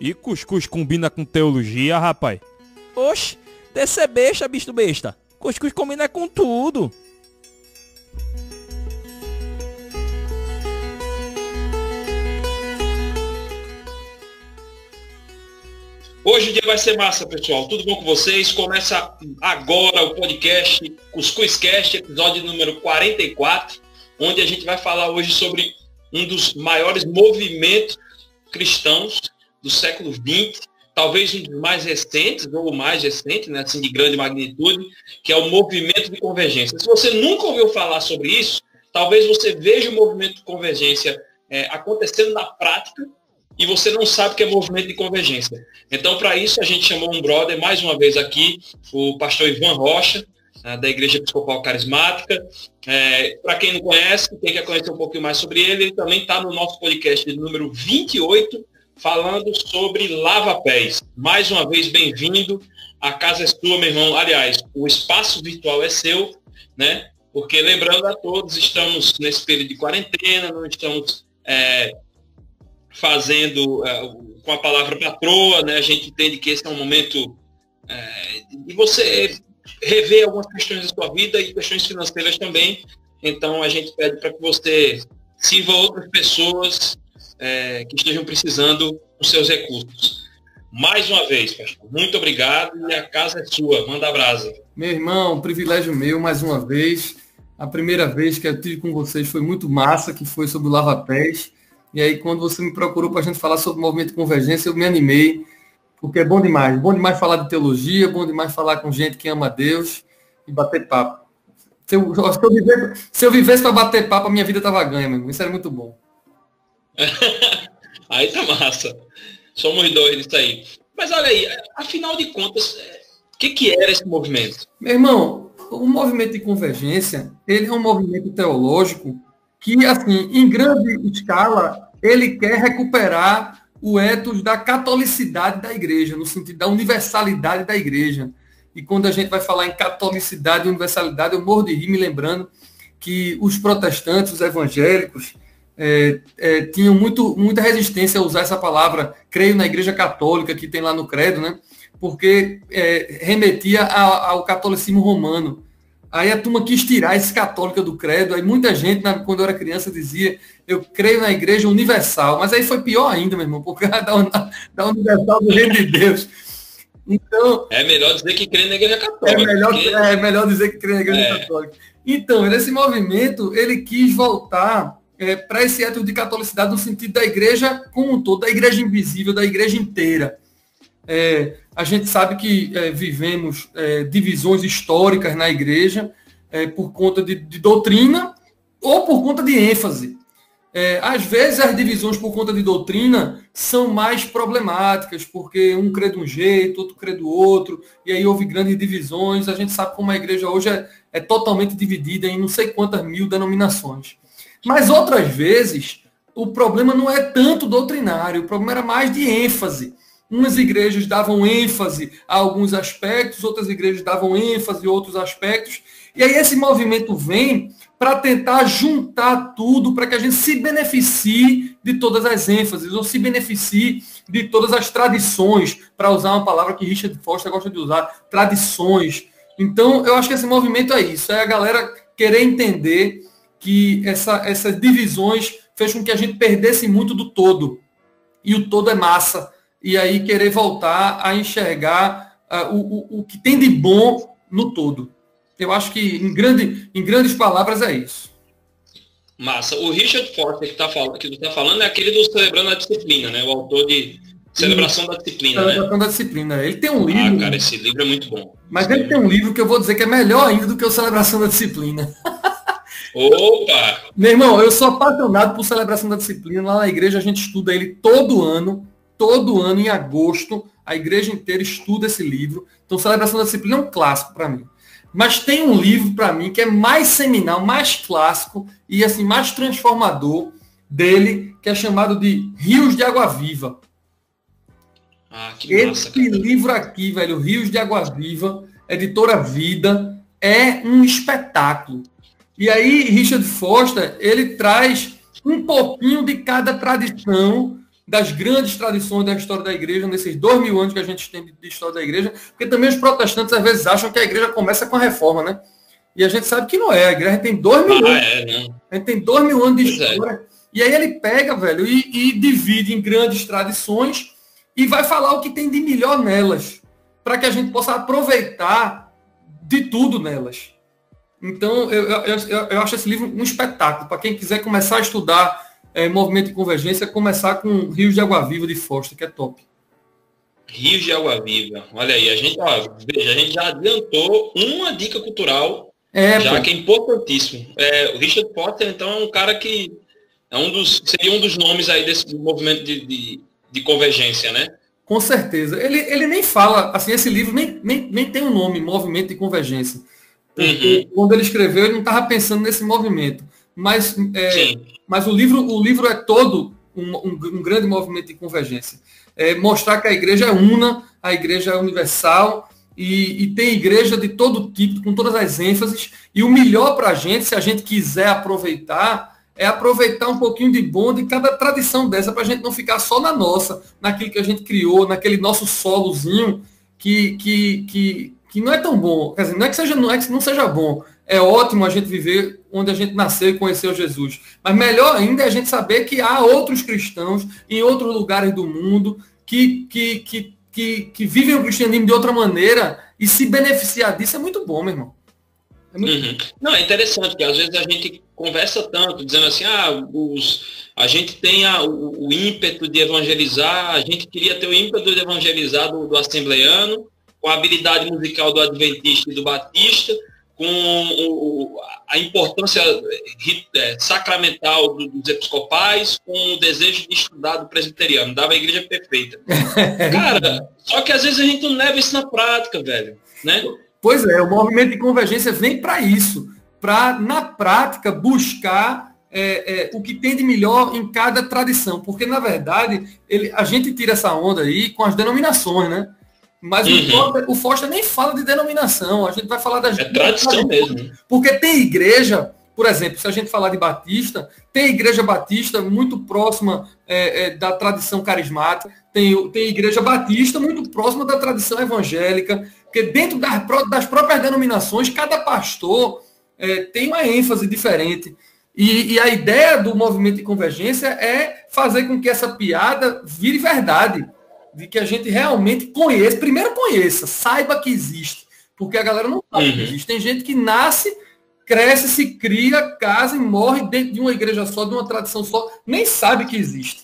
E cuscuz combina com teologia, rapaz? Oxe, descer besta, bicho besta. Cuscuz combina com tudo. Hoje o dia vai ser massa, pessoal. Tudo bom com vocês? Começa agora o podcast CuscuzCast, episódio número 44, onde a gente vai falar hoje sobre um dos maiores movimentos cristãos do século XX, talvez um dos mais recentes, ou o mais recente, né, assim, de grande magnitude, que é o movimento de convergência. Se você nunca ouviu falar sobre isso, talvez você veja o movimento de convergência acontecendo na prática, e você não sabe o que é movimento de convergência. Então, para isso, a gente chamou um brother, mais uma vez aqui, o pastor Ivan Rocha, da Igreja Episcopal Carismática. Para quem não conhece, quem quer conhecer um pouquinho mais sobre ele, ele também está no nosso podcast número 28, falando sobre lava-pés. Mais uma vez, bem-vindo. A casa é sua, meu irmão. Aliás, o espaço virtual é seu, né? Porque, lembrando a todos, estamos nesse período de quarentena, não estamos fazendo com a palavra patroa, né? A gente entende que esse é um momento de você rever algumas questões da sua vida e questões financeiras também. Então a gente pede para que você sirva outras pessoas que estejam precisando dos seus recursos. Mais uma vez, pastor, muito obrigado e a casa é sua. Manda a brasa. Meu irmão, um privilégio meu mais uma vez. A primeira vez que eu tive com vocês foi muito massa, que foi sobre o lava-pés. E aí, quando você me procurou para a gente falar sobre o movimento de convergência, eu me animei, porque é bom demais falar de teologia, bom demais falar com gente que ama a Deus e bater papo. Se eu vivesse para bater papo, a minha vida estava ganha, meu irmão. Isso era muito bom. Aí tá massa. Somos dois nisso aí. Mas olha aí, afinal de contas, o que era esse movimento? Meu irmão, o movimento de convergência, ele é um movimento teológico que, assim, em grande escala, ele quer recuperar o ethos da catolicidade da igreja, no sentido da universalidade da igreja. E quando a gente vai falar em catolicidade e universalidade, eu morro de rir me lembrando que os protestantes, os evangélicos, tinham muita resistência a usar essa palavra, creio na igreja católica, que tem lá no credo, né? Porque remetia ao catolicismo romano. Aí a turma quis tirar esse católica do credo. Aí muita gente, quando eu era criança, dizia, eu creio na igreja universal. Mas aí foi pior ainda, meu irmão, porque da universal do reino de Deus. Então, é melhor dizer que crê na igreja católica. É melhor dizer que crê na igreja católica. Então, esse movimento, ele quis voltar para esse ethos de catolicidade no sentido da igreja como um todo, da igreja invisível, da igreja inteira. A gente sabe que vivemos divisões históricas na igreja por conta de doutrina ou por conta de ênfase. Às vezes as divisões por conta de doutrina são mais problemáticas, porque um crê de um jeito, outro crê do outro, e aí houve grandes divisões. A gente sabe como a igreja hoje é totalmente dividida em não sei quantas mil denominações. Mas outras vezes o problema não é tanto doutrinário, o problema era mais de ênfase. Umas igrejas davam ênfase a alguns aspectos, outras igrejas davam ênfase a outros aspectos. E aí esse movimento vem para tentar juntar tudo, para que a gente se beneficie de todas as ênfases, ou se beneficie de todas as tradições, para usar uma palavra que Richard Foster gosta de usar, tradições. Então, eu acho que esse movimento é isso, é a galera querer entender que essas divisões fez com que a gente perdesse muito do todo. E o todo é massa. E aí querer voltar a enxergar o que tem de bom no todo. Eu acho que, em grandes palavras, é isso. Massa. O Richard Foster que tu está falando é aquele do Celebrando a Disciplina, né? O autor de Celebração da Disciplina, Celebração da Disciplina. Ele tem um livro... cara, esse livro é muito bom. Mas ele tem um livro que eu vou dizer que é melhor ainda do que o Celebração da Disciplina. Opa! Meu irmão, eu sou apaixonado por Celebração da Disciplina. Lá na igreja a gente estuda ele todo ano, em agosto. A igreja inteira estuda esse livro. Então, Celebração da Disciplina é um clássico para mim. Mas tem um livro para mim que é mais seminal, mais clássico e assim mais transformador dele, que é chamado de Rios de Água Viva. Que massa, esse livro aqui, velho, Rios de Água Viva, editora Vida, é um espetáculo. E aí, Richard Foster, ele traz um pouquinho de cada tradição das grandes tradições da história da igreja, nesses 2000 anos que a gente tem de história da igreja, porque também os protestantes às vezes acham que a igreja começa com a reforma, né? E a gente sabe que não é, a igreja tem 2000 anos. A gente tem 2000 anos de história. E aí ele pega, velho, e divide em grandes tradições e vai falar o que tem de melhor nelas, para que a gente possa aproveitar de tudo nelas. Então, eu acho esse livro um espetáculo. Para quem quiser começar a estudar movimento de convergência, começar com Rios de Água Viva de Foster, que é top. Rios de Água Viva. Olha aí, a gente já adiantou uma dica cultural, que é importantíssimo. O Richard Foster, então, é um cara que seria um dos nomes aí desse movimento de convergência, né? Com certeza. Ele nem fala, assim, esse livro nem tem um nome, Movimento de Convergência. Porque quando ele escreveu, ele não estava pensando nesse movimento. Mas o livro é todo um grande movimento de convergência. Mostrar que a igreja é una, a igreja é universal, e tem igreja de todo tipo, com todas as ênfases. E o melhor para a gente, se a gente quiser aproveitar, é aproveitar um pouquinho de bom de cada tradição dessa, para a gente não ficar só na nossa, naquilo que a gente criou, naquele nosso solozinho que não é tão bom. Quer dizer, não é que não seja bom. É ótimo a gente viver onde a gente nasceu e conheceu Jesus. Mas melhor ainda é a gente saber que há outros cristãos em outros lugares do mundo que vivem o cristianismo de outra maneira, e se beneficiar disso é muito bom, meu irmão. Não, é interessante, porque às vezes a gente conversa tanto, dizendo assim, a gente tem o ímpeto de evangelizar, a gente queria ter o ímpeto de evangelizar do assembleiano, com a habilidade musical do adventista e do batista, com a importância sacramental dos episcopais, com o desejo de estudar do presbiteriano, dava a igreja perfeita. Cara, só que às vezes a gente não leva isso na prática, velho, né? Pois é, o movimento de convergência vem para isso, para, na prática, buscar o que tem de melhor em cada tradição, porque, na verdade, a gente tira essa onda aí com as denominações, né? Mas o Foster nem fala de denominação, a gente vai falar das... É tradição mesmo. Porque tem igreja, por exemplo, se a gente falar de Batista, tem igreja batista muito próxima da tradição carismática, tem igreja batista muito próxima da tradição evangélica, porque dentro das próprias denominações, cada pastor tem uma ênfase diferente. E a ideia do movimento de convergência é fazer com que essa piada vire verdade, de que a gente realmente conheça, saiba que existe, porque a galera não sabe que existe. Tem gente que nasce, cresce, se cria, casa e morre dentro de uma igreja só, de uma tradição só, nem sabe que existe.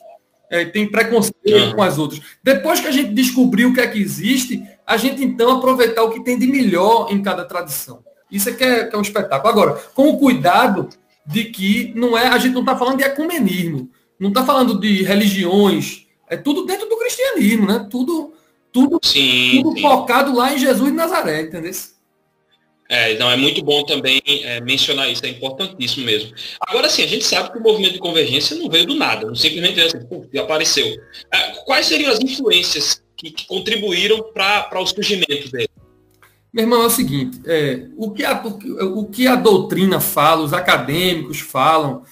Tem preconceito com as outras. Depois que a gente descobriu o que é que existe, a gente então aproveitar o que tem de melhor em cada tradição. Isso é que é um espetáculo. Agora, com o cuidado de que a gente não está falando de ecumenismo, não está falando de religiões, é tudo dentro do cristianismo, né? Tudo focado lá em Jesus de Nazaré, entendeu? Então é muito bom também mencionar isso, é importantíssimo mesmo. Agora sim, a gente sabe que o movimento de convergência não veio do nada, não simplesmente veio assim, apareceu. Quais seriam as influências que contribuíram para o surgimento dele? Meu irmão, é o seguinte, o que a doutrina fala, os acadêmicos falam,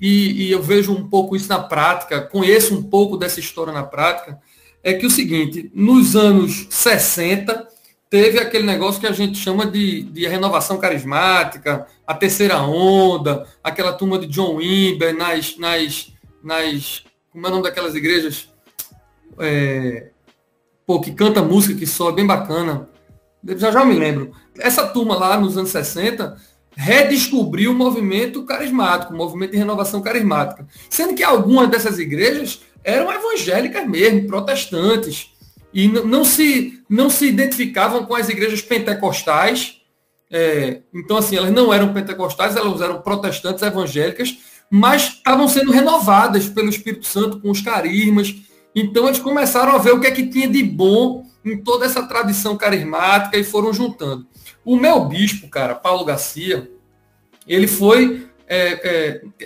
e eu vejo um pouco isso na prática, conheço um pouco dessa história na prática, é que o seguinte, nos anos 60, teve aquele negócio que a gente chama de renovação carismática, a terceira onda, aquela turma de John Wimber como é o nome daquelas igrejas? Que canta música que soa bem bacana. Já me lembro. Essa turma lá nos anos 60 redescobriu o movimento carismático, o movimento de renovação carismática. Sendo que algumas dessas igrejas eram evangélicas mesmo, protestantes. E não se identificavam com as igrejas pentecostais. Então, assim, elas não eram pentecostais, elas eram protestantes evangélicas, mas estavam sendo renovadas pelo Espírito Santo com os carismas. Então, eles começaram a ver o que é que tinha de bom em toda essa tradição carismática e foram juntando. O meu bispo, cara, Paulo Garcia, ele foi...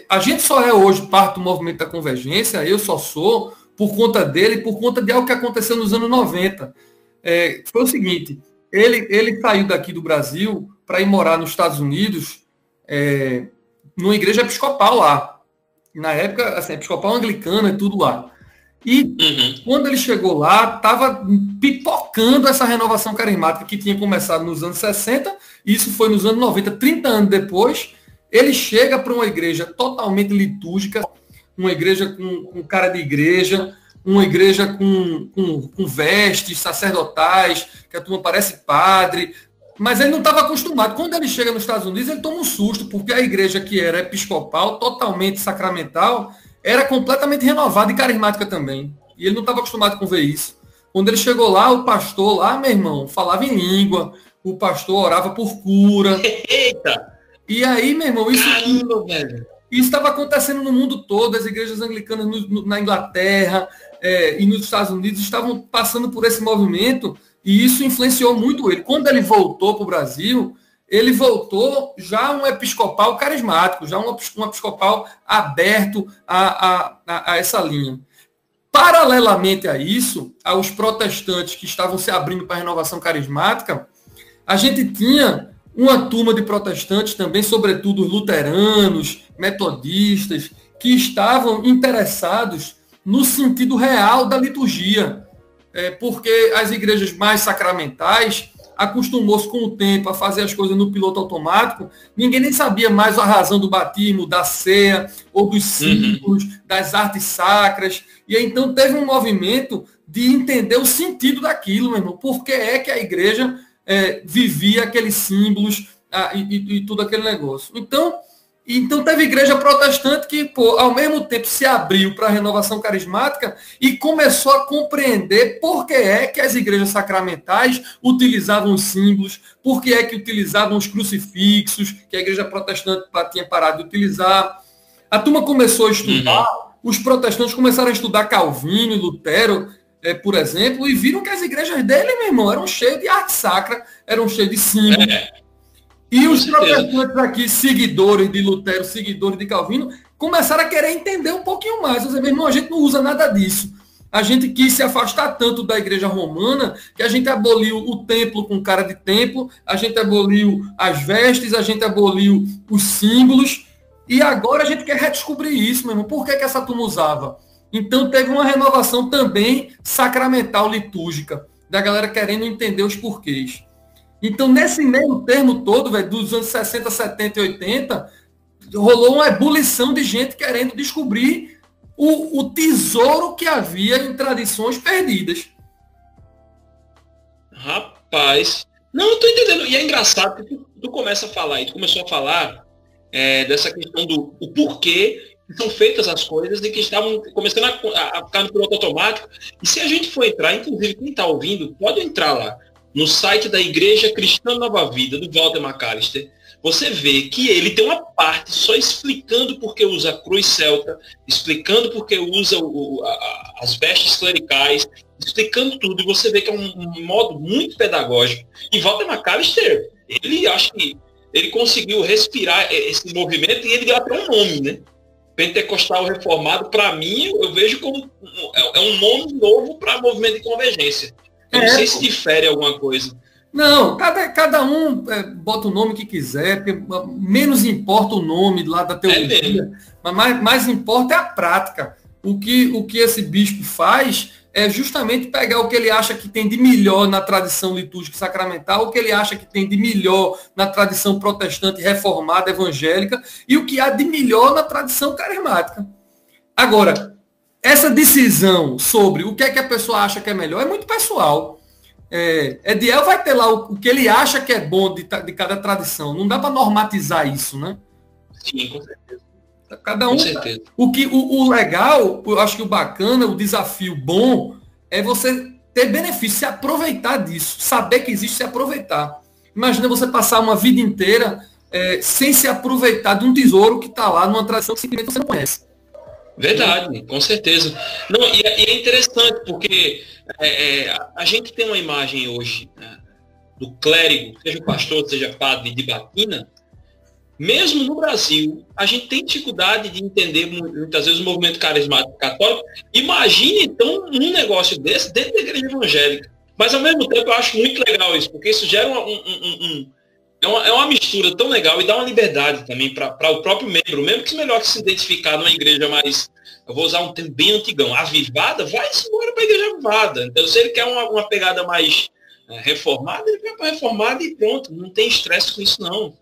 a gente só é hoje parte do movimento da convergência, eu só sou, por conta dele, por conta de algo que aconteceu nos anos 90. Foi o seguinte, ele saiu daqui do Brasil para ir morar nos Estados Unidos, numa igreja episcopal lá. Na época, assim, episcopal anglicano e tudo lá. E Uhum. quando ele chegou lá, estava pipocando essa renovação carismática que tinha começado nos anos 60, e isso foi nos anos 90, 30 anos depois. Ele chega para uma igreja totalmente litúrgica, uma igreja com cara de igreja, uma igreja com vestes sacerdotais, que a turma parece padre, mas ele não estava acostumado. Quando ele chega nos Estados Unidos, ele toma um susto, porque a igreja que era episcopal, totalmente sacramental, era completamente renovada e carismática também. E ele não estava acostumado com ver isso. Quando ele chegou lá, o pastor lá, meu irmão, falava em língua, o pastor orava por cura. Eita! E aí, meu irmão, Caramba, velho. isso estava acontecendo no mundo todo. As igrejas anglicanas na Inglaterra e nos Estados Unidos estavam passando por esse movimento, e isso influenciou muito ele. Quando ele voltou para o Brasil, ele voltou já um episcopal carismático, já um episcopal aberto a essa linha. Paralelamente a isso, aos protestantes que estavam se abrindo para a renovação carismática, a gente tinha uma turma de protestantes também, sobretudo os luteranos, metodistas, que estavam interessados no sentido real da liturgia, porque as igrejas mais sacramentais acostumou-se com o tempo a fazer as coisas no piloto automático, ninguém nem sabia mais a razão do batismo, da ceia, ou dos símbolos, das artes sacras, e aí, então teve um movimento de entender o sentido daquilo, meu irmão, por que é que a igreja vivia aqueles símbolos e tudo aquele negócio. Então teve igreja protestante que, ao mesmo tempo, se abriu para a renovação carismática e começou a compreender por que é que as igrejas sacramentais utilizavam os símbolos, por que é que utilizavam os crucifixos, que a igreja protestante tinha parado de utilizar. A turma começou a estudar, os protestantes começaram a estudar Calvino e Lutero, por exemplo, e viram que as igrejas dele, meu irmão, eram cheias de arte sacra, eram cheias de símbolos. E os protestantes aqui, seguidores de Lutero, seguidores de Calvino, começaram a querer entender um pouquinho mais. Meu irmão, a gente não usa nada disso. A gente quis se afastar tanto da igreja romana que a gente aboliu o templo com cara de templo, a gente aboliu as vestes, a gente aboliu os símbolos, e agora a gente quer redescobrir isso, meu irmão. Por que essa turma usava? Então teve uma renovação também sacramental litúrgica, da galera querendo entender os porquês. Então, nesse meio termo todo, velho, dos anos 60, 70 e 80, rolou uma ebulição de gente querendo descobrir o tesouro que havia em tradições perdidas. Rapaz, não, eu tô entendendo. E é engraçado que tu começa a falar, e tu começou a falar dessa questão do o porquê que são feitas as coisas e que estavam começando a ficar no piloto automático. E se a gente for entrar, inclusive quem está ouvindo, pode entrar lá no site da Igreja Cristã Nova Vida, do Walter McAllister, você vê que ele tem uma parte só explicando por que usa a cruz celta, explicando por que usa as vestes clericais, explicando tudo, e você vê que é um modo muito pedagógico. E Walter McAllister, ele acho que ele conseguiu respirar esse movimento e ele deu até um nome, né? Pentecostal Reformado, para mim, eu vejo como um nome novo para movimento de convergência. Eu não sei se difere alguma coisa. Não, cada um bota o nome que quiser, menos importa o nome lá da teologia, mas mais importa é a prática. O que esse bispo faz é justamente pegar o que ele acha que tem de melhor na tradição litúrgica sacramental, o que ele acha que tem de melhor na tradição protestante reformada evangélica e o que há de melhor na tradição carismática. Agora, essa decisão sobre o que é que a pessoa acha que é melhor é muito pessoal. Ediel vai ter lá o que ele acha que é bom de cada tradição. Não dá para normatizar isso, né? Sim, com certeza. Cada um. O legal, eu acho que o bacana, o desafio bom, é você ter benefício, se aproveitar disso. Saber que existe, se aproveitar. Imagina você passar uma vida inteira sem se aproveitar de um tesouro que está lá numa tradição que simplesmente você não conhece. Verdade, com certeza. Não, e é interessante, porque a gente tem uma imagem hoje, né, do clérigo, seja pastor, seja padre de batina. Mesmo no Brasil, a gente tem dificuldade de entender muitas vezes o movimento carismático católico. Imagine, então, um negócio desse dentro da igreja evangélica. Mas, ao mesmo tempo, eu acho muito legal isso, porque isso gera É uma mistura tão legal e dá uma liberdade também para o próprio membro, mesmo que melhor que se identificar numa igreja mais, eu vou usar um termo bem antigão, avivada, vai-se embora para a igreja avivada. Então, se ele quer uma pegada mais reformada, ele vai para reformada e pronto, não tem estresse com isso não.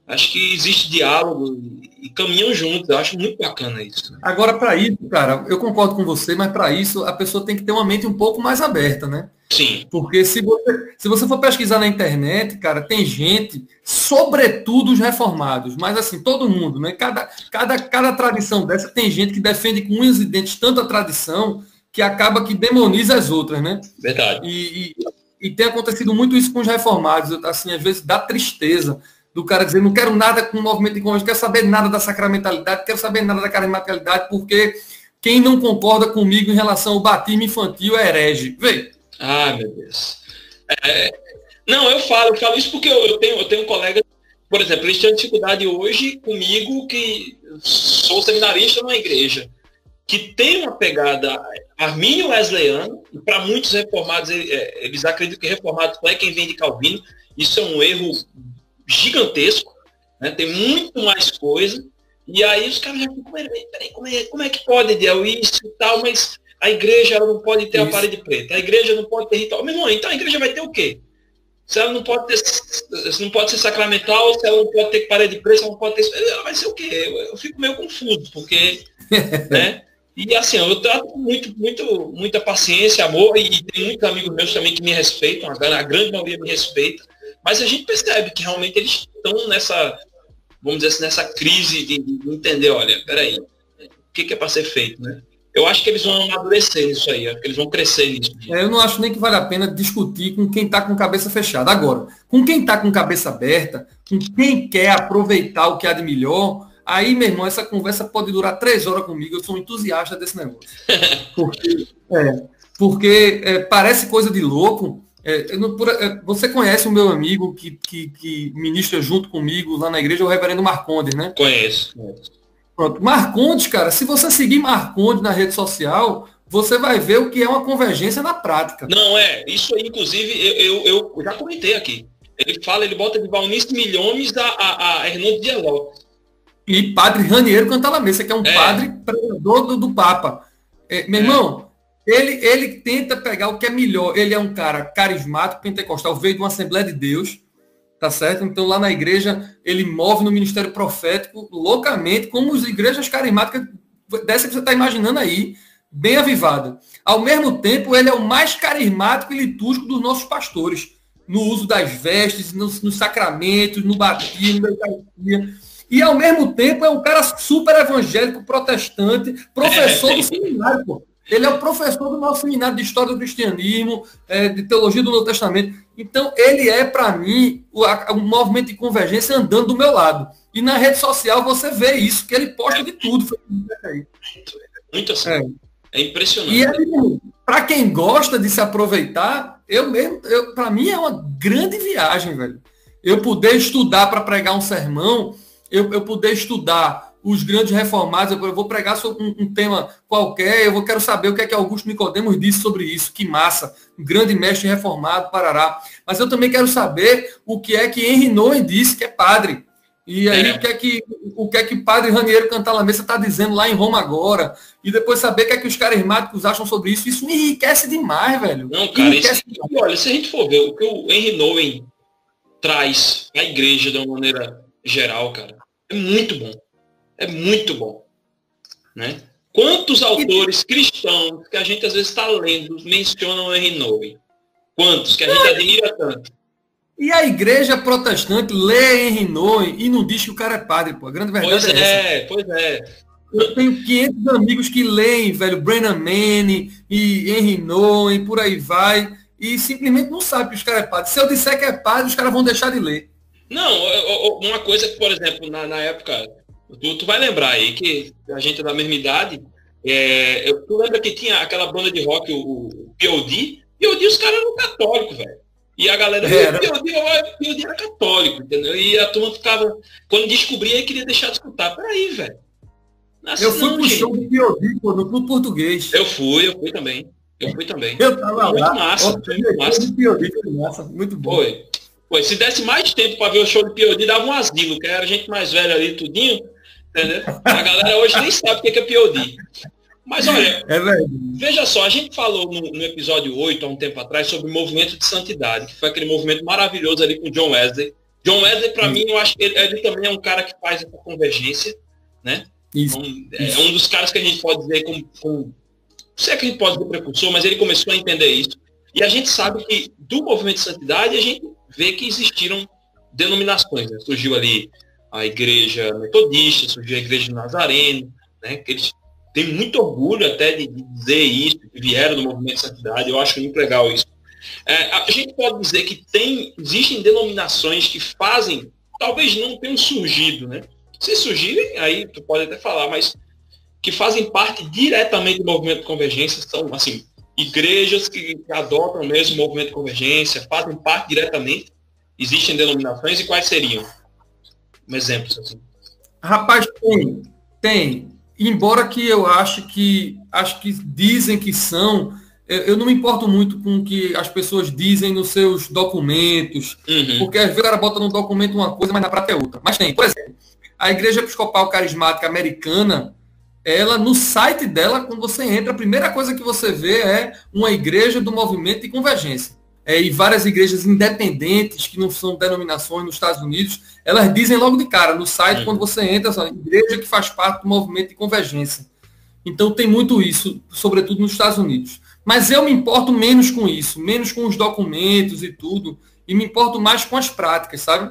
Acho que existe diálogo e caminham juntos. Eu acho muito bacana isso. Agora, para isso, cara, eu concordo com você, mas para isso a pessoa tem que ter uma mente um pouco mais aberta, né? Sim. Porque se você for pesquisar na internet, cara, tem gente, sobretudo os reformados, mas assim, todo mundo, né? Cada tradição dessa tem gente que defende com unhas e dentes tanto a tradição que acaba que demoniza as outras, né? Verdade. E tem acontecido muito isso com os reformados, assim, às vezes dá tristeza do cara dizer, não quero nada com o movimento de conversão, não quero saber nada da sacramentalidade, não quero saber nada da carismaticalidade, porque quem não concorda comigo em relação ao batismo infantil é herege. Vê. Ah, meu Deus. Não, eu falo isso porque eu tenho um colega, por exemplo, eles têm dificuldade hoje comigo, que sou seminarista numa igreja, que tem uma pegada armínio wesleyana, e para muitos reformados, eles acreditam que reformado não é quem vem de Calvino. Isso é um erro gigantesco, né? Tem muito mais coisa, e aí os caras já ficam, peraí, como é que pode, Ediel, isso e tal, mas a igreja ela não pode ter a parede preta, a igreja não pode ter ritual. Meu irmão, então a igreja vai ter o quê? Se ela não pode ser sacramental, se ela não pode ter parede preta, ela não pode ter... Ela vai ser o quê? Eu fico meio confuso, porque... né? E assim, eu trato com muita paciência, amor, e tem muitos amigos meus também que me respeitam, a grande maioria me respeita. Mas a gente percebe que realmente eles estão nessa, vamos dizer assim, nessa crise de entender, olha, peraí, o que é para ser feito, né? Eu acho que eles vão amadurecer nisso aí, acho que eles vão crescer nisso. Eu não acho nem que vale a pena discutir com quem está com cabeça fechada. Agora, com quem está com cabeça aberta, com quem quer aproveitar o que há de melhor, aí, meu irmão, essa conversa pode durar 3 horas comigo, eu sou um entusiasta desse negócio. Porque parece coisa de louco. Você conhece o meu amigo que ministra junto comigo lá na igreja, o reverendo Marcondes, né? Conheço. Pronto. Marcondes, cara, se você seguir Marcondes na rede social, você vai ver o que é uma convergência na prática. Não, isso aí, inclusive, eu já comentei aqui. Ele bota de Valnice Milhomes a Hernando Diallo. E padre Raniero Cantalamessa, que é um padre pregador do Papa. Meu irmão, ele tenta pegar o que é melhor. Ele é um cara carismático, pentecostal, veio de uma Assembleia de Deus, tá certo? Então lá na igreja ele move no ministério profético loucamente, como as igrejas carismáticas dessa que você está imaginando aí, bem avivada. Ao mesmo tempo, ele é o mais carismático e litúrgico dos nossos pastores, no uso das vestes, nos sacramentos, no batismo, na Eucaristia. E ao mesmo tempo é um cara super evangélico, protestante, professor do seminário, pô. Ele é o professor do nosso seminário de História do Cristianismo, de Teologia do Novo Testamento. Então, ele é, para mim, o movimento de convergência andando do meu lado. E na rede social você vê isso, que ele posta de tudo. Muito assim. É impressionante. E para quem gosta de se aproveitar, para mim é uma grande viagem, velho. Eu poder estudar para pregar um sermão, eu poder estudar os grandes reformados, eu vou pregar sobre um tema qualquer, quero saber o que é que Augusto Nicodemos disse sobre isso, que massa, um grande mestre reformado, parará. Mas eu também quero saber o que é que Henry Nouwen disse, que é padre. E aí o que é que padre Raniero Cantalamessa está dizendo lá em Roma agora, e depois saber o que é que os carismáticos acham sobre isso. Isso me enriquece demais, velho. Não, cara, olha, se a gente for ver o que o Henry Nouwen traz à igreja de uma maneira geral, cara, é muito bom. É muito bom, né? Quantos autores cristãos que a gente às vezes está lendo mencionam o Henry Nouwen? Quantos que a gente admira tanto? E a igreja protestante lê Henry Nouwen e não diz que o cara é padre, pô. A grande verdade é essa. Pois é. Eu tenho 500 amigos que leem, velho, Brennan Manning e Henry Nouwen, por aí vai, e simplesmente não sabe que os caras é padre. Se eu disser que é padre, os caras vão deixar de ler. Não, uma coisa que, por exemplo, na época... Tu vai lembrar aí que a gente é da mesma idade. Tu lembra que tinha aquela banda de rock, o P.O.D.? P.O.D. os caras eram católicos, velho. E a galera, P.O.D. era católico, entendeu? E a turma ficava, quando descobria, queria deixar de escutar. Peraí, velho. Eu fui pro show do P.O.D., pô, no Clube Português. Eu fui também. Eu tava muito lá. Massa, muito massa. P.O.D. foi massa, muito bom. Foi. Pô, se desse mais tempo para ver o show de P.O.D., dava um asilo, que era gente mais velha ali, tudinho, entendeu? A galera hoje nem sabe o que é P.O.D. Mas olha, veja só, a gente falou no episódio 8, há um tempo atrás, sobre o movimento de santidade, que foi aquele movimento maravilhoso ali com o John Wesley. John Wesley, para mim, eu acho que ele também é um cara que faz essa convergência, né? Isso. É um dos caras que a gente pode dizer não sei que a gente pode dizer precursor, mas ele começou a entender isso. E a gente sabe que do movimento de santidade, a gente vê que existiram denominações, né? Surgiu ali a igreja metodista, surgiu a igreja de Nazareno, né? Que eles têm muito orgulho até de dizer isso, que vieram do movimento de santidade. Eu acho muito legal isso. A gente pode dizer que existem denominações que fazem, talvez não tenham surgido, né? Se surgirem, aí tu pode até falar, mas que fazem parte diretamente do movimento de convergência, são, assim, igrejas que adotam mesmo o movimento de convergência, fazem parte diretamente. Existem denominações, e quais seriam? Um exemplo, assim. Rapaz, tem. Embora que eu acho que dizem que são, eu não me importo muito com o que as pessoas dizem nos seus documentos, porque às vezes o cara bota no documento uma coisa, mas na prática é outra. Mas tem, por exemplo, a Igreja Episcopal Carismática Americana, ela, no site dela, quando você entra, a primeira coisa que você vê é uma igreja do movimento de convergência. E várias igrejas independentes, que não são denominações nos Estados Unidos, elas dizem logo de cara, no site, quando você entra, essa igreja que faz parte do movimento de convergência. Então tem muito isso, sobretudo nos Estados Unidos. Mas eu me importo menos com isso, menos com os documentos e tudo, e me importo mais com as práticas, sabe?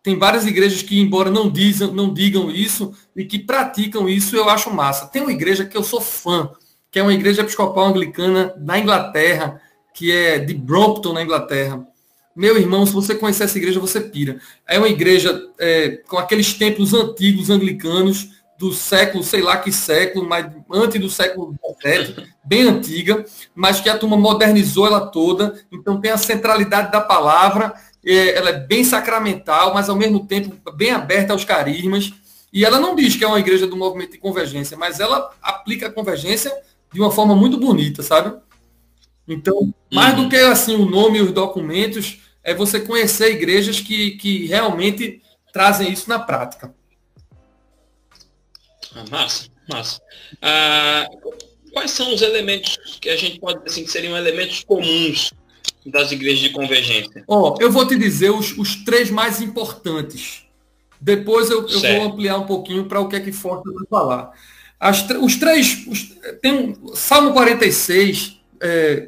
Tem várias igrejas que, embora não digam isso, e que praticam isso, eu acho massa. Tem uma igreja que eu sou fã, que é uma igreja episcopal anglicana na Inglaterra, que é de Brompton, na Inglaterra. Meu irmão, se você conhecer essa igreja, você pira. É uma igreja com aqueles templos antigos anglicanos, do século, sei lá que século, mas antes do século XVII, bem antiga, mas que a turma modernizou ela toda, então tem a centralidade da palavra, ela é bem sacramental, mas ao mesmo tempo bem aberta aos carismas, e ela não diz que é uma igreja do movimento de convergência, mas ela aplica a convergência de uma forma muito bonita, sabe? Então, mais do que assim o nome e os documentos, é você conhecer igrejas que realmente trazem isso na prática. Massa. Quais são os elementos que a gente pode dizer assim, que seriam elementos comuns das igrejas de convergência? Eu vou te dizer os três mais importantes. Depois eu vou ampliar um pouquinho para o que é que Forte vai falar. Salmo 46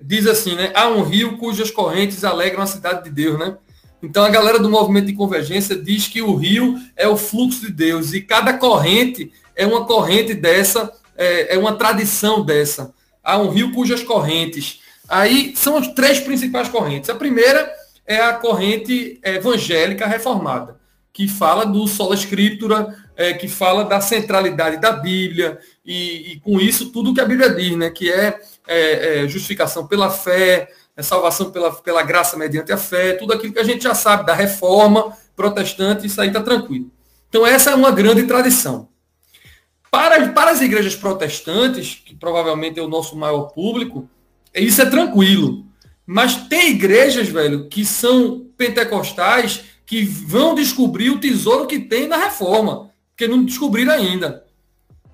diz assim, né? Há um rio cujas correntes alegram a cidade de Deus, né? Então a galera do movimento de convergência diz que o rio é o fluxo de Deus e cada corrente é uma corrente dessa, é uma tradição dessa. Há um rio cujas correntes. Aí são as três principais correntes. A primeira é a corrente evangélica reformada, que fala do sola scriptura, que fala da centralidade da Bíblia, e com isso tudo que a Bíblia diz, né? Que é justificação pela fé, salvação pela graça mediante a fé, tudo aquilo que a gente já sabe da reforma protestante, isso aí está tranquilo. Então essa é uma grande tradição. Para as igrejas protestantes, que provavelmente é o nosso maior público, isso é tranquilo. Mas tem igrejas, velho, que são pentecostais, que vão descobrir o tesouro que tem na reforma, porque não descobriram ainda.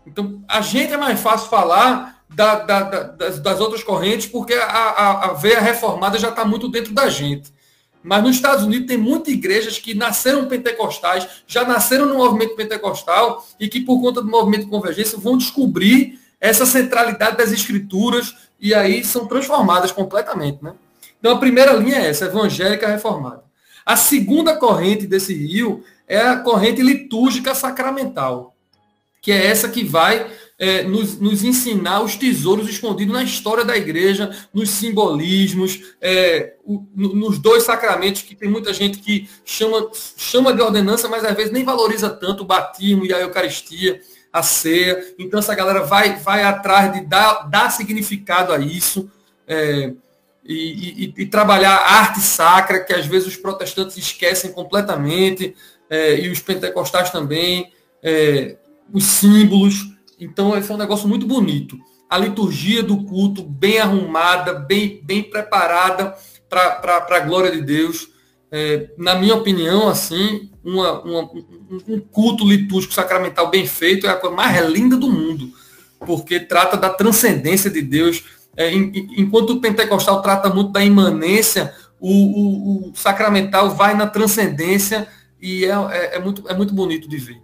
Então, a gente é mais fácil falar das outras correntes, porque a veia reformada já está muito dentro da gente. Mas nos Estados Unidos tem muitas igrejas que nasceram pentecostais, já nasceram no movimento pentecostal, e que por conta do movimento de convergência vão descobrir essa centralidade das escrituras, e aí são transformadas completamente, né? Então a primeira linha é essa, evangélica reformada. A segunda corrente desse rio é a corrente litúrgica sacramental, que é essa que vai nos ensinar os tesouros escondidos na história da igreja, nos simbolismos, nos dois sacramentos, que tem muita gente que chama de ordenança, mas às vezes nem valoriza tanto o batismo e a Eucaristia, a ceia. Então essa galera vai atrás de dar significado a isso, e trabalhar a arte sacra, que às vezes os protestantes esquecem completamente, e os pentecostais também, os símbolos. Então esse é um negócio muito bonito. a liturgia do culto bem arrumada, bem preparada para a glória de Deus. Na minha opinião, assim, um culto litúrgico sacramental bem feito é a coisa mais linda do mundo, porque trata da transcendência de Deus. Enquanto o pentecostal trata muito da imanência, o sacramental vai na transcendência e é muito bonito de ver.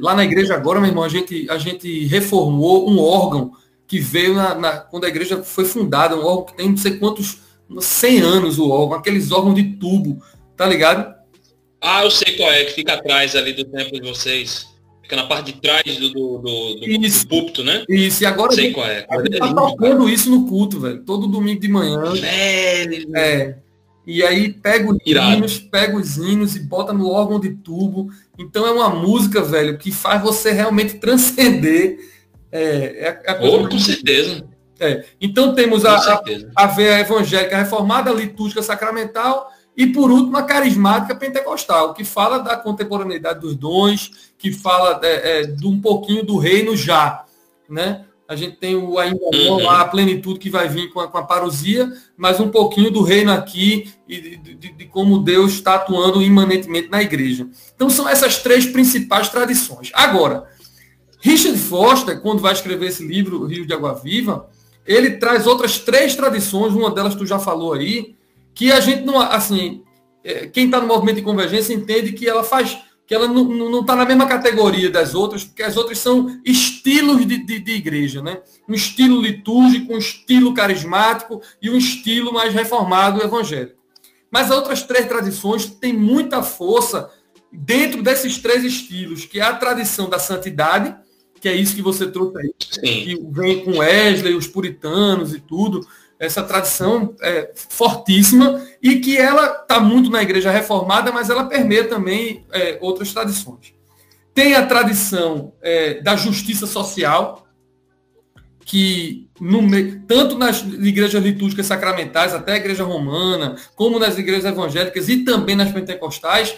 Lá na igreja agora, meu irmão, a gente reformou um órgão que veio quando a igreja foi fundada, um órgão que tem não sei quantos, 100 anos o órgão, aqueles órgãos de tubo, tá ligado? Ah, eu sei qual é, que fica atrás ali do templo de vocês. Fica na parte de trás do púlpito, né? Isso, e agora sei qual é. A gente tá tocando isso no culto, velho. Todo domingo de manhã. E aí pega os hinos e bota no órgão de tubo. Então é uma música, velho, que faz você realmente transcender. Com certeza. Então temos a veia evangélica reformada, a litúrgica sacramental e, por último, a carismática pentecostal, que fala da contemporaneidade dos dons, que fala de um pouquinho do reino já, né? A gente tem ainda a plenitude que vai vir com a parousia, mas um pouquinho do reino aqui e de como Deus está atuando imanentemente na igreja. Então são essas 3 principais tradições. Agora, Richard Foster, quando vai escrever esse livro, Rio de Água Viva, ele traz outras 3 tradições, uma delas tu já falou aí, que a gente não, assim, quem está no movimento de convergência entende que ela não está na mesma categoria das outras, porque as outras são estilos de igreja, né? Um estilo litúrgico, um estilo carismático e um estilo mais reformado evangélico. Mas as outras 3 tradições têm muita força dentro desses 3 estilos, que é a tradição da santidade, que é isso que você trouxe aí, que vem com Wesley, os puritanos e tudo, essa tradição fortíssima, e que ela está muito na igreja reformada, mas ela permeia também outras tradições. Tem a tradição da justiça social, que tanto nas igrejas litúrgicas sacramentais, até a igreja romana, como nas igrejas evangélicas e também nas pentecostais,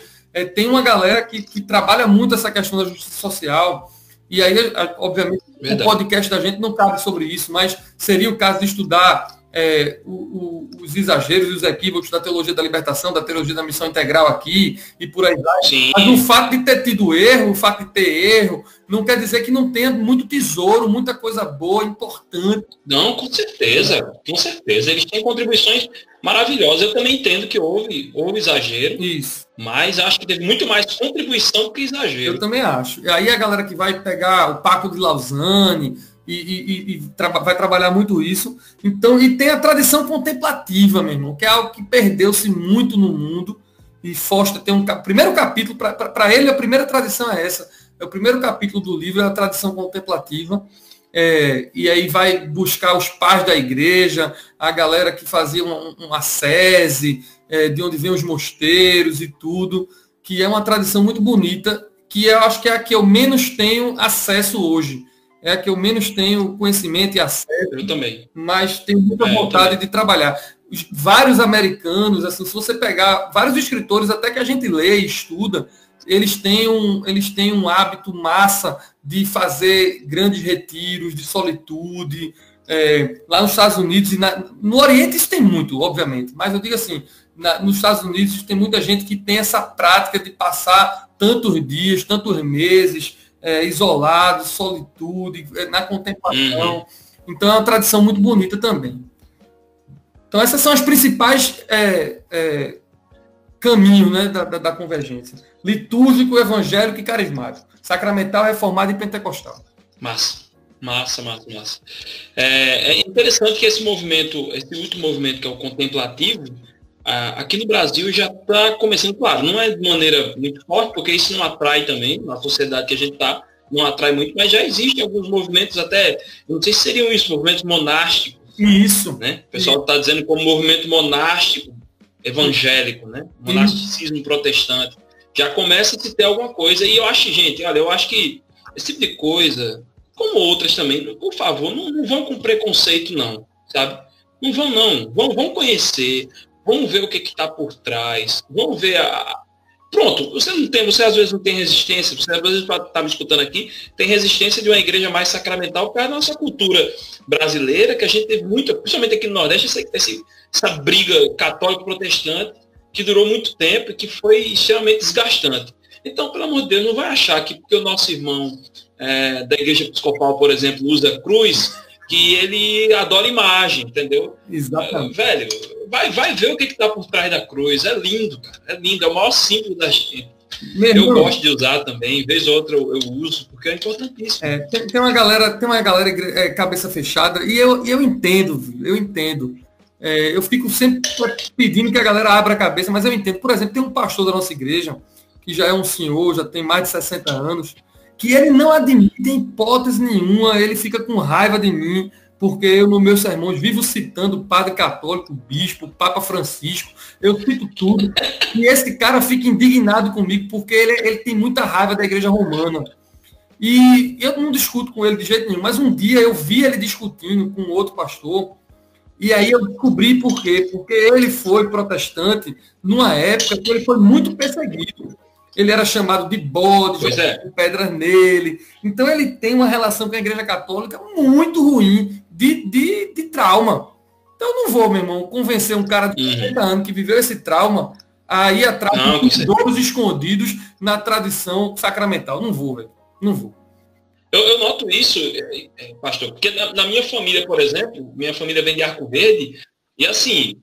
tem uma galera que trabalha muito essa questão da justiça social. E aí, obviamente, o podcast da gente não cabe sobre isso, mas seria o caso de estudar os exageros e os equívocos da teologia da libertação, da teologia da missão integral aqui, e por aí vai. Sim. Mas o fato de ter tido erro, o fato de ter erro, não quer dizer que não tenha muito tesouro, muita coisa boa, importante. Não, com certeza, com certeza. Eles têm contribuições maravilhosas. Eu também entendo que houve exagero. Isso. Mas acho que teve muito mais contribuição que exagero. Eu também acho. E aí a galera que vai pegar o Pacto de Lausanne vai trabalhar muito isso. Então, e tem a tradição contemplativa, meu irmão, que é algo que perdeu-se muito no mundo. E Foster tem primeiro capítulo, para ele a primeira tradição é essa. O primeiro capítulo do livro é a tradição contemplativa. E aí vai buscar os pais da igreja, a galera que fazia uma ascese, de onde vem os mosteiros e tudo, que é uma tradição muito bonita, que eu acho que é a que eu menos tenho acesso hoje. É a que eu menos tenho conhecimento e acesso. Eu também. Mas tenho muita vontade de trabalhar. Vários americanos, assim, se você pegar vários escritores, até que a gente lê e estuda, eles têm um hábito massa de fazer grandes retiros de solitude. Lá nos Estados Unidos, no Oriente isso tem muito, obviamente, mas eu digo assim, nos Estados Unidos tem muita gente que tem essa prática de passar tantos dias, tantos meses, isolados, solitude, na contemplação. Então é uma tradição muito bonita também. Então essas são as principais caminhos, né, da convergência. Litúrgico, evangélico e carismático. Sacramental, reformado e pentecostal. Massa. É interessante que esse último movimento, que é o contemplativo, aqui no Brasil já está começando, claro, não é de maneira muito forte, porque isso não atrai também, na sociedade que a gente está, não atrai muito, mas já existem alguns movimentos até, não sei se seriam isso, movimentos monásticos. Isso. Né? O pessoal está dizendo como movimento monástico evangélico, né? Monasticismo protestante. Já começa a se ter alguma coisa, e eu acho, gente, olha, eu acho que esse tipo de coisa, como outras também, por favor, não vão com preconceito não, sabe? Não vão não, vão conhecer, vamos ver o que está por trás, vamos ver Pronto, você às vezes não tem resistência, você às vezes está me escutando aqui, tem resistência de uma igreja mais sacramental por causa da nossa cultura brasileira, que a gente teve muito, principalmente aqui no Nordeste, essa briga católico-protestante que durou muito tempo e que foi extremamente desgastante. Então, pelo amor de Deus, não vai achar que porque o nosso irmão da igreja episcopal, por exemplo, usa cruz, que ele adora imagem, entendeu? Exatamente. Velho, vai ver o que está por trás da cruz. É lindo, cara. É lindo, é o maior símbolo da gente. Eu gosto de usar também, vez ou outra eu uso, porque é importantíssimo. Tem uma galera cabeça fechada, e eu entendo. Eu fico sempre pedindo que a galera abra a cabeça, mas eu entendo. Por exemplo, tem um pastor da nossa igreja, que já é um senhor, já tem mais de 60 anos, que ele não admite em hipótese nenhuma, ele fica com raiva de mim, porque eu, nos meus sermões, vivo citando o padre católico, o bispo, o Papa Francisco, eu cito tudo, e esse cara fica indignado comigo, porque ele tem muita raiva da igreja romana. E eu não discuto com ele de jeito nenhum, mas um dia eu vi ele discutindo com outro pastor, e aí eu descobri por quê. Porque ele foi protestante numa época que ele foi muito perseguido. Ele era chamado de bode, com pedras nele. Então ele tem uma relação com a Igreja Católica muito ruim, de trauma. Então eu não vou, meu irmão, convencer um cara de 30 anos que viveu esse trauma a ir atrás de touros escondidos na tradição sacramental. Não vou, velho. Não vou. Eu noto isso, pastor, porque na minha família, por exemplo, minha família vem de Arco Verde, e assim,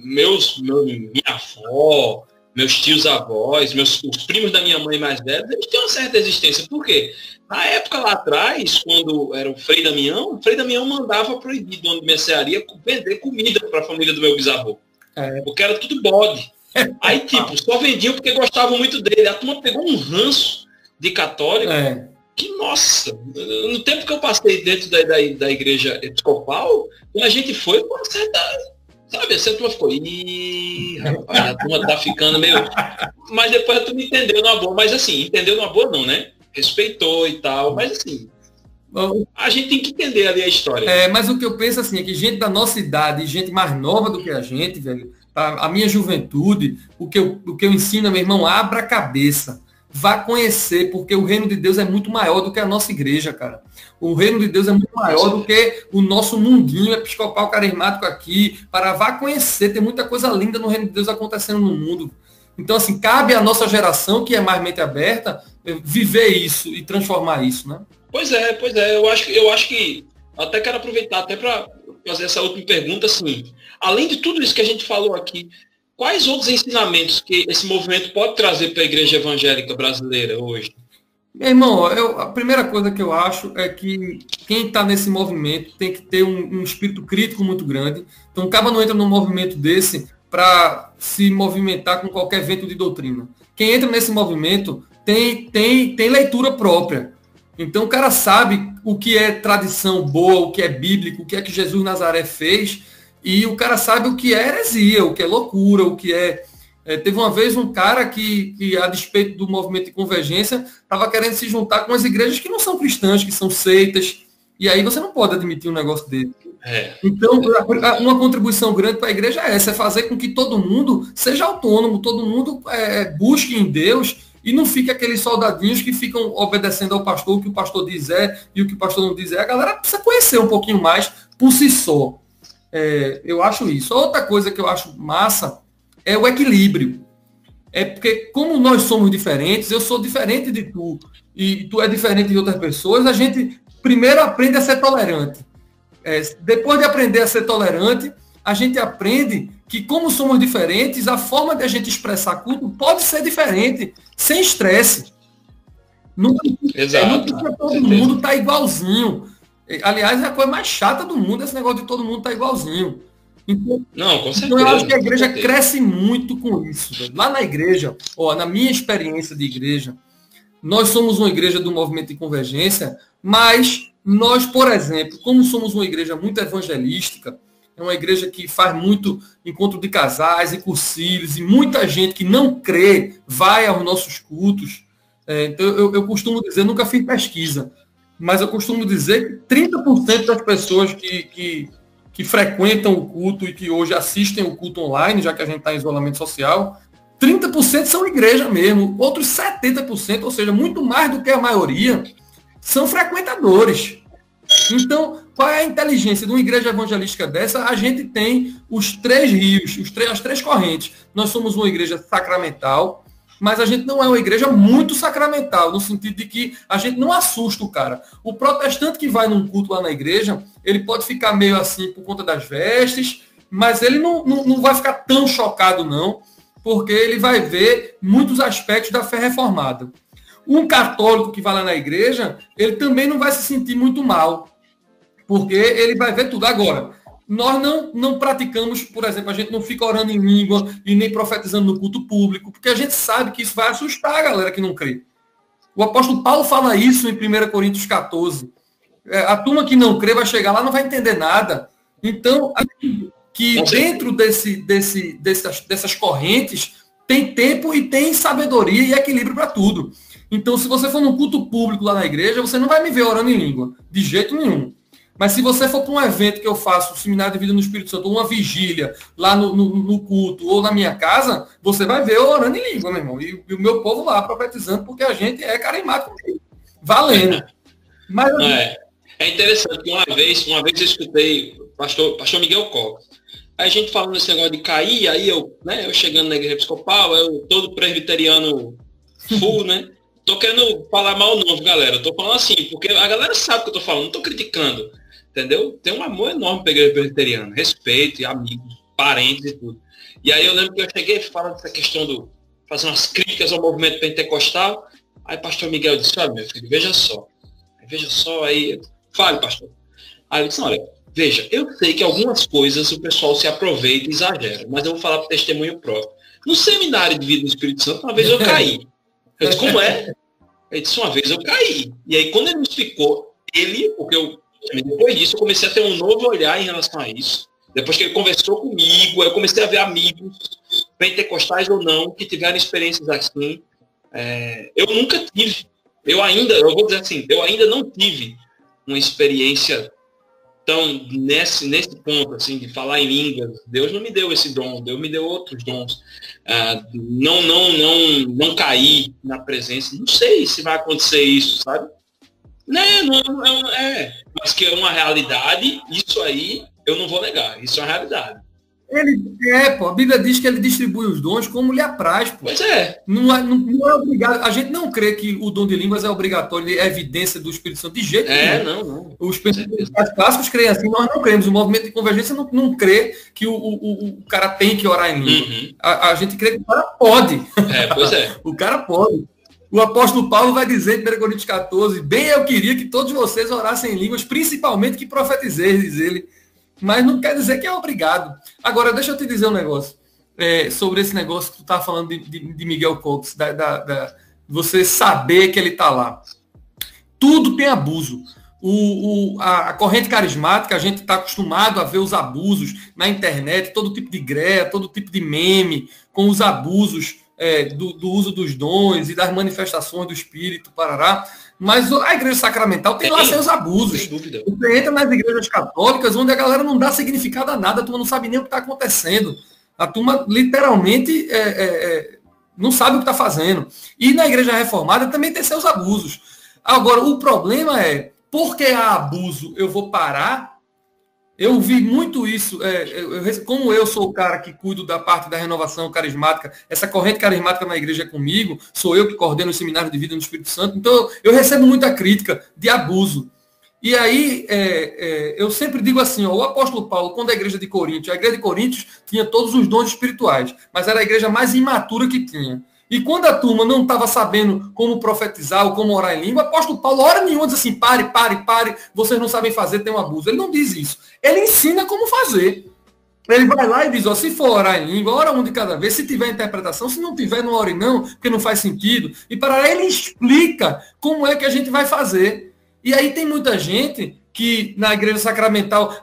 minha avó, meus tios-avós, os primos da minha mãe mais velhos, eles têm uma certa existência. Por quê? Na época lá atrás, quando era o Frei Damião mandava proibir dono de mercearia vender comida para a família do meu bisavô. Porque era tudo bode. Aí, tipo, só vendiam porque gostavam muito dele. A turma pegou um ranço de católico. Que, nossa, no tempo que eu passei dentro da igreja episcopal, quando a gente foi, com uma certa, sabe, a turma ficou, rapaz, a turma tá ficando meio... Mas depois a turma entendeu numa boa, mas assim, entendeu numa boa não, né? Respeitou e tal, mas assim, a gente tem que entender ali a história. Mas o que eu penso assim, é que gente da nossa idade, gente mais nova do que a gente, velho, a minha juventude, o que eu ensino, meu irmão, abra a cabeça. Vá conhecer, porque o reino de Deus é muito maior do que a nossa igreja, cara. O reino de Deus é muito maior do que o nosso mundinho episcopal carismático aqui. Vá conhecer, tem muita coisa linda no reino de Deus acontecendo no mundo. Então, assim, cabe à nossa geração, que é mais mente aberta, viver isso e transformar isso, né? Pois é. Eu acho que até quero aproveitar até para fazer essa última pergunta, assim. Além de tudo isso que a gente falou aqui, quais outros ensinamentos que esse movimento pode trazer para a igreja evangélica brasileira hoje? Meu irmão, a primeira coisa que eu acho é que quem está nesse movimento tem que ter um espírito crítico muito grande. Então, o cara não entra num movimento desse para se movimentar com qualquer vento de doutrina. Quem entra nesse movimento tem leitura própria. Então, o cara sabe o que é tradição boa, o que é bíblico, o que é que Jesus Nazaré fez. E o cara sabe o que é heresia, o que é loucura, o que é... Teve uma vez um cara que a despeito do movimento de convergência, estava querendo se juntar com as igrejas que não são cristãs, que são seitas. E aí você não pode admitir um negócio desse. Então, uma contribuição grande para a igreja é essa, é fazer com que todo mundo seja autônomo, todo mundo busque em Deus e não fique aqueles soldadinhos que ficam obedecendo ao pastor, o que o pastor diz e o que o pastor não diz. A galera precisa conhecer um pouquinho mais por si só. Eu acho isso. Outra coisa que eu acho massa é o equilíbrio. Porque como nós somos diferentes, eu sou diferente de tu, e tu é diferente de outras pessoas, a gente primeiro aprende a ser tolerante. Depois de aprender a ser tolerante, a gente aprende que como somos diferentes, a forma de a gente expressar culto pode ser diferente, sem estresse. Não precisa todo mundo estar igualzinho. Aliás, é a coisa mais chata do mundo, esse negócio de todo mundo estar igualzinho. Então, com certeza. Então eu acho que a igreja cresce muito com isso. Velho. Lá na igreja, na minha experiência de igreja, nós somos uma igreja do movimento de convergência, mas nós, por exemplo, como somos uma igreja muito evangelística, é uma igreja que faz muito encontro de casais e cursilhos, e muita gente que não crê vai aos nossos cultos. Então eu costumo dizer, nunca fiz pesquisa, mas eu costumo dizer que 30% das pessoas que frequentam o culto e que hoje assistem o culto online, já que a gente está em isolamento social, 30% são igreja mesmo, outros 70%, ou seja, muito mais do que a maioria, são frequentadores. Então, qual é a inteligência de uma igreja evangelística dessa? A gente tem os 3 rios, as 3 correntes. Nós somos uma igreja sacramental, mas a gente não é uma igreja muito sacramental, no sentido de que a gente não assusta o cara. O protestante que vai num culto lá na igreja, ele pode ficar meio assim por conta das vestes, mas ele não vai ficar tão chocado, não, porque ele vai ver muitos aspectos da fé reformada. Um católico que vai lá na igreja, ele também não vai se sentir muito mal, porque ele vai ver tudo. Agora, nós não praticamos, por exemplo, a gente não fica orando em língua e nem profetizando no culto público, porque a gente sabe que isso vai assustar a galera que não crê. O apóstolo Paulo fala isso em 1 Coríntios 14. A turma que não crê vai chegar lá, não vai entender nada. Então, que dentro dessas correntes tem tempo e tem sabedoria e equilíbrio para tudo. Então, se você for num culto público lá na igreja, você não vai me ver orando em língua, de jeito nenhum. Mas se você for para um evento que eu faço, um seminário de vida no Espírito Santo, ou uma vigília lá no culto, ou na minha casa, você vai ver eu orando em língua, meu irmão. E o meu povo lá profetizando, porque a gente é carismático, valendo. Mas, é interessante que uma vez eu escutei o pastor Miguel Cox. Aí a gente falando desse negócio de cair, aí eu chegando na igreja episcopal, eu todo presbiteriano full, né? Tô querendo falar mal não, galera. Eu tô falando assim, porque a galera sabe o que eu tô falando, não tô criticando. Entendeu? Tem um amor enorme pra igreja presbiteriana. Respeito, e amigos, parentes e tudo. E aí eu lembro que eu cheguei falando dessa questão do fazer umas críticas ao movimento pentecostal. Aí o pastor Miguel disse, olha, meu filho, veja só, aí, fale, pastor. Aí eu disse, olha, veja, eu sei que algumas coisas o pessoal se aproveita e exagera, mas eu vou falar por testemunho próprio. No seminário de vida do Espírito Santo, uma vez eu caí. Eu disse, como é? Ele disse, uma vez eu caí. E aí, quando ele me explicou, porque depois disso, eu comecei a ter um novo olhar em relação a isso. Depois que ele conversou comigo, eu comecei a ver amigos, pentecostais ou não, que tiveram experiências assim. Eu nunca tive. Eu vou dizer assim, eu ainda não tive uma experiência tão nesse ponto, assim, de falar em línguas. Deus não me deu esse dom, Deus me deu outros dons. Não cair na presença. Não sei se vai acontecer isso, sabe? Mas que é uma realidade, isso aí eu não vou negar, isso é uma realidade. A Bíblia diz que ele distribui os dons como lhe apraz, pô. Pois é. Não é obrigado. A gente não crê que o dom de línguas é obrigatório, é evidência do Espírito Santo de jeito nenhum. Não. Os pentecostais clássicos creem assim, nós não cremos. O movimento de convergência não crê que o cara tem que orar em língua. Uhum. A gente crê que o cara pode. Pois é. O cara pode. O apóstolo Paulo vai dizer em 1 Coríntios 14, bem eu queria que todos vocês orassem em línguas, principalmente que profetizeis, diz ele. Mas não quer dizer que é obrigado. Agora, deixa eu te dizer um negócio. Sobre esse negócio que tu estava falando de Miguel Cox, você saber que ele está lá. Tudo tem abuso. A corrente carismática, a gente está acostumado a ver os abusos na internet, todo tipo de greia, todo tipo de meme, com os abusos do uso dos dons e das manifestações do Espírito, parará. Mas a igreja sacramental tem lá seus abusos. Sem dúvida. Você entra nas igrejas católicas, onde a galera não dá significado a nada, a turma não sabe nem o que está acontecendo. A turma, literalmente, não sabe o que está fazendo. E na igreja reformada também tem seus abusos. Agora, o problema é, porque há abuso, eu vou parar? Eu vi muito isso, como eu sou o cara que cuido da parte da renovação carismática, essa corrente carismática na igreja é comigo, sou eu que coordeno o seminário de vida no Espírito Santo, então eu recebo muita crítica de abuso. E aí, eu sempre digo assim, o apóstolo Paulo, quando a igreja de Coríntios tinha todos os dons espirituais, mas era a igreja mais imatura que tinha. E quando a turma não estava sabendo como profetizar ou como orar em língua, o apóstolo Paulo, hora nenhuma, diz assim, pare, vocês não sabem fazer, tem um abuso. Ele não diz isso. Ele ensina como fazer. Ele vai lá e diz, se for orar em língua, ora um de cada vez, se tiver interpretação, se não tiver, não ore não, porque não faz sentido. E para lá ele explica como é que a gente vai fazer. E aí tem muita gente que na igreja sacramental,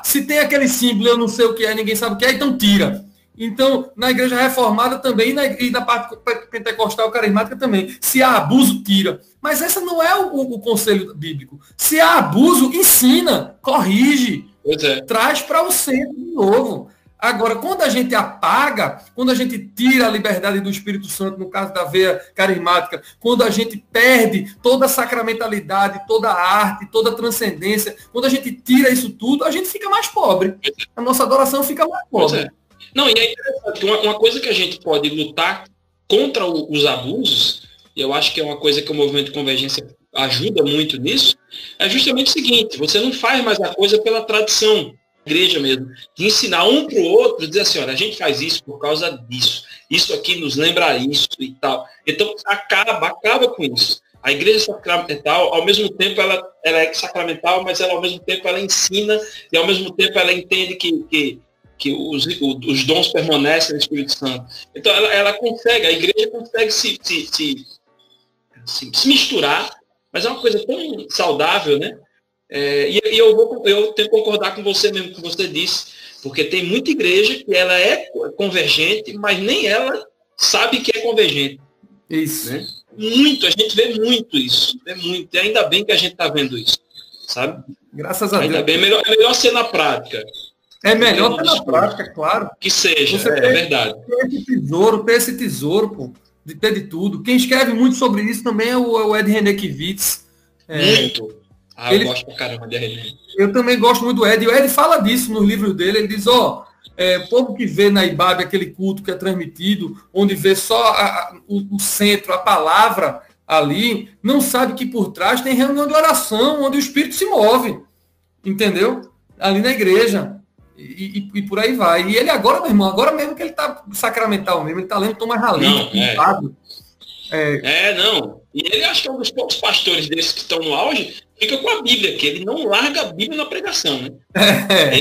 se tem aquele símbolo, eu não sei o que é, ninguém sabe o que é, então tira. Então, na igreja reformada também, e na parte pentecostal carismática também. Se há abuso, tira. Mas esse não é o conselho bíblico. Se há abuso, ensina, corrige, traz para o centro de novo. Agora, quando a gente apaga, quando a gente tira a liberdade do Espírito Santo, no caso da veia carismática, quando a gente perde toda a sacramentalidade, toda a arte, toda a transcendência, quando a gente tira isso tudo, a gente fica mais pobre. A nossa adoração fica mais pobre. Não, e é interessante que uma coisa que a gente pode lutar contra os abusos, e eu acho que é uma coisa que o movimento de convergência ajuda muito nisso, é justamente o seguinte: você não faz mais a coisa pela tradição, igreja mesmo, de ensinar um para o outro, dizer assim, olha, a gente faz isso por causa disso, isso aqui nos lembra isso e tal. Então, acaba com isso. A igreja sacramental, ao mesmo tempo, ela é sacramental, mas ela, ao mesmo tempo, ela ensina, e ao mesmo tempo, ela entende que os dons permanecem no Espírito Santo. Então, ela consegue, a igreja consegue se misturar, mas é uma coisa tão saudável, né? Eu tenho que concordar com você mesmo, que você disse, porque tem muita igreja que ela é convergente, mas nem ela sabe que é convergente. Isso. Né? Muito, a gente vê muito isso. Vê muito, e ainda bem que a gente está vendo isso, sabe? Graças a Deus. Ainda bem, é melhor ser na prática. É melhor ser na prática, claro. Que seja, é verdade. Ter esse tesouro, pô, de ter de tudo. Quem escreve muito sobre isso também é o Ed Renekiewicz. Muito. Eu gosto pra caramba de Ed. Eu também gosto muito do Ed. E o Ed fala disso nos livros dele. Ele diz, o povo que vê na IBAB aquele culto que é transmitido, onde vê só o centro, a palavra ali, não sabe que por trás tem reunião de oração, onde o Espírito se move. Entendeu? Ali na igreja. E por aí vai. E ele agora, meu irmão, agora mesmo que ele tá sacramental mesmo, ele tá lendo Tomás Halício, pintado. Não. E ele acho que é um dos poucos pastores desses que estão no auge, fica com a Bíblia, que ele não larga a Bíblia na pregação, né? A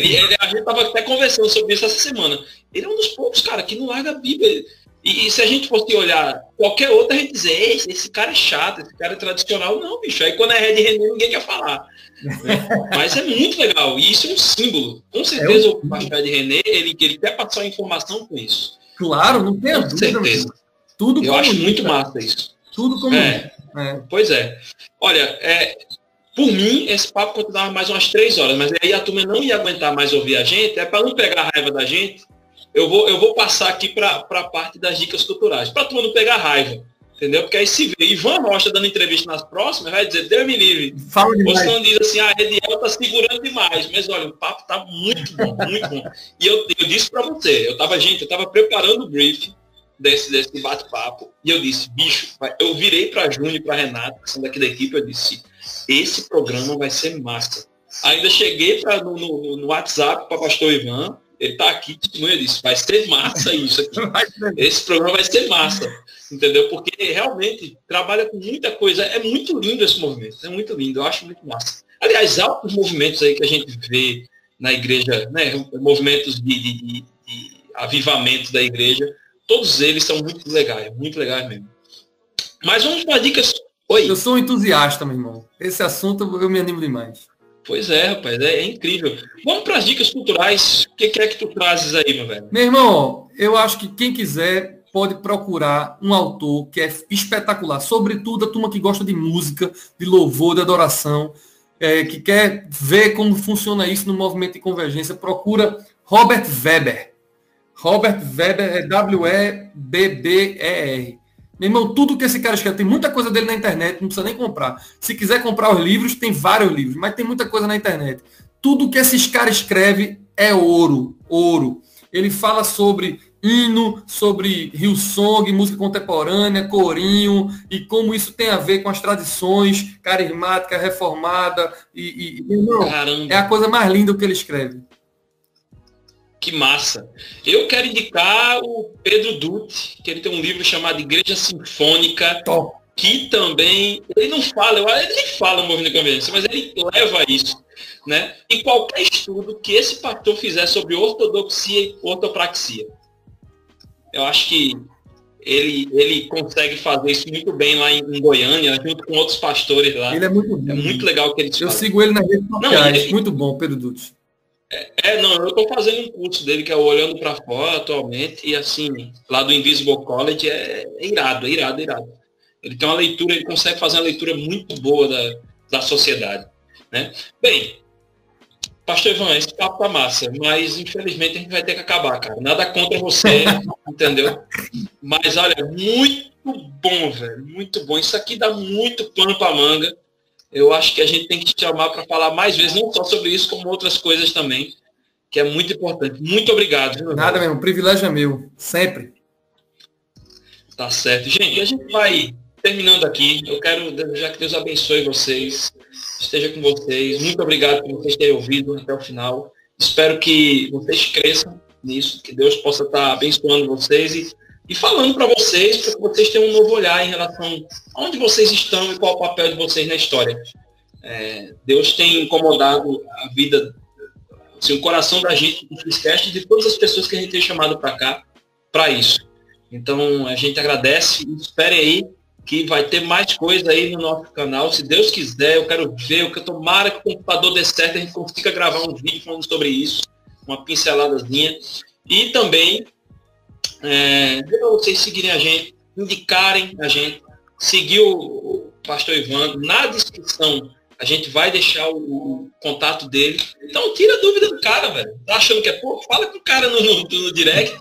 gente estava até conversando sobre isso essa semana. Ele é um dos poucos, cara, que não larga a Bíblia. E se a gente fosse olhar qualquer outro, a gente dizer, esse cara é chato, esse cara é tradicional. Não, bicho. Aí quando é Red René, ninguém quer falar. Né? Mas é muito legal. E isso é um símbolo. Com certeza o pastor Red René, ele quer passar informação com isso. Claro, não tem dúvida. Com certeza. Tudo eu acho muito massa isso. Tudo como Pois é. Olha, por mim, esse papo continuava mais umas 3 horas, mas aí a turma não ia aguentar mais ouvir a gente. Para não pegar a raiva da gente, eu vou passar aqui para a parte das dicas culturais. Para a turma não pegar raiva, entendeu? Porque aí se vê Ivan Rocha dando entrevista nas próximas, vai dizer, Deus me livre. Você não diz assim, a Ediel tá segurando demais. Mas olha, o papo tá muito bom, muito bom. E eu disse para você, eu tava preparando o briefing desse bate-papo, e eu disse, bicho, eu virei para Júnior e para Renato, que são daqui da equipe, eu disse, esse programa vai ser massa. Ainda cheguei no WhatsApp para o pastor Ivan, ele tá aqui, eu disse, vai ser massa isso aqui. Esse programa vai ser massa, entendeu? Porque realmente trabalha com muita coisa, é muito lindo esse movimento, é muito lindo, eu acho muito massa. Aliás, há outros movimentos aí que a gente vê na igreja, né, movimentos de avivamento da igreja, todos eles são muito legais mesmo. Mas vamos para dicas. Oi. Eu sou um entusiasta, meu irmão. Esse assunto eu me animo demais. Pois é, rapaz, é incrível. Vamos para as dicas culturais. O que é que tu trazes aí, meu velho? Meu irmão, eu acho que quem quiser pode procurar um autor que é espetacular. Sobretudo a turma que gosta de música, de louvor, de adoração, que quer ver como funciona isso no movimento de convergência, procura Robert Weber. Robert Weber é W-E-B-B-E-R. Meu irmão, tudo que esse cara escreve, tem muita coisa dele na internet, não precisa nem comprar. Se quiser comprar os livros, tem vários livros, mas tem muita coisa na internet. Tudo que esses caras escrevem é ouro, ouro. Ele fala sobre hino, sobre Hillsong, música contemporânea, corinho, e como isso tem a ver com as tradições carismática, reformada. Meu irmão, é a coisa mais linda que ele escreve. Que massa. Eu quero indicar o Pedro Dutti, que ele tem um livro chamado Igreja Sinfônica, que também, ele nem fala movimento de convergência, mas ele leva isso, né? E qualquer estudo que esse pastor fizer sobre ortodoxia e ortopraxia. Eu acho que ele consegue fazer isso muito bem lá em Goiânia, junto com outros pastores lá. Ele é muito bom. É muito legal o que ele faz. Eu sigo ele nas redes sociais. Muito bom, Pedro Dutti. Eu estou fazendo um curso dele que é o Olhando para Fora atualmente, e assim, lá do Invisible College é irado. Ele tem uma leitura, ele consegue fazer uma leitura muito boa da sociedade, né? Bem, Pastor Ivan, esse papo tá massa, mas infelizmente a gente vai ter que acabar, cara. Nada contra você, entendeu? Mas olha, muito bom, velho, muito bom. Isso aqui dá muito pano pra manga. Eu acho que a gente tem que te chamar para falar mais vezes, não só sobre isso, como outras coisas também, que é muito importante. Muito obrigado. Viu, nada mesmo, o privilégio é meu, sempre. Tá certo. Gente, a gente vai terminando aqui. Eu quero desejar que Deus abençoe vocês, esteja com vocês. Muito obrigado por vocês terem ouvido até o final. Espero que vocês cresçam nisso, que Deus possa estar abençoando vocês e falando para vocês, para que vocês tenham um novo olhar em relação a onde vocês estão e qual é o papel de vocês na história. Deus tem incomodado a vida, assim, o coração da gente, do Quizcast, e de todas as pessoas que a gente tem chamado para cá, para isso. Então, a gente agradece e espere aí que vai ter mais coisa aí no nosso canal. Se Deus quiser, eu quero ver, tomara que o computador dê certo, a gente consiga gravar um vídeo falando sobre isso, uma pinceladazinha. E também, para vocês seguirem a gente, indicarem a gente, seguir o Pastor Ivan. Na descrição, a gente vai deixar o contato dele. Então, tira a dúvida do cara, velho. Tá achando que é pouco? Fala com o cara no direct,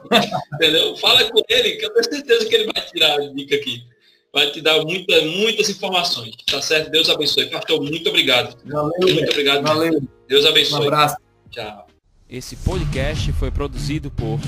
entendeu? Fala com ele, que eu tenho certeza que ele vai tirar a dica aqui. Vai te dar muitas informações, tá certo? Deus abençoe. Pastor, muito obrigado. Valeu, muito obrigado. Valeu. Deus abençoe. Um abraço. Tchau. Esse podcast foi produzido por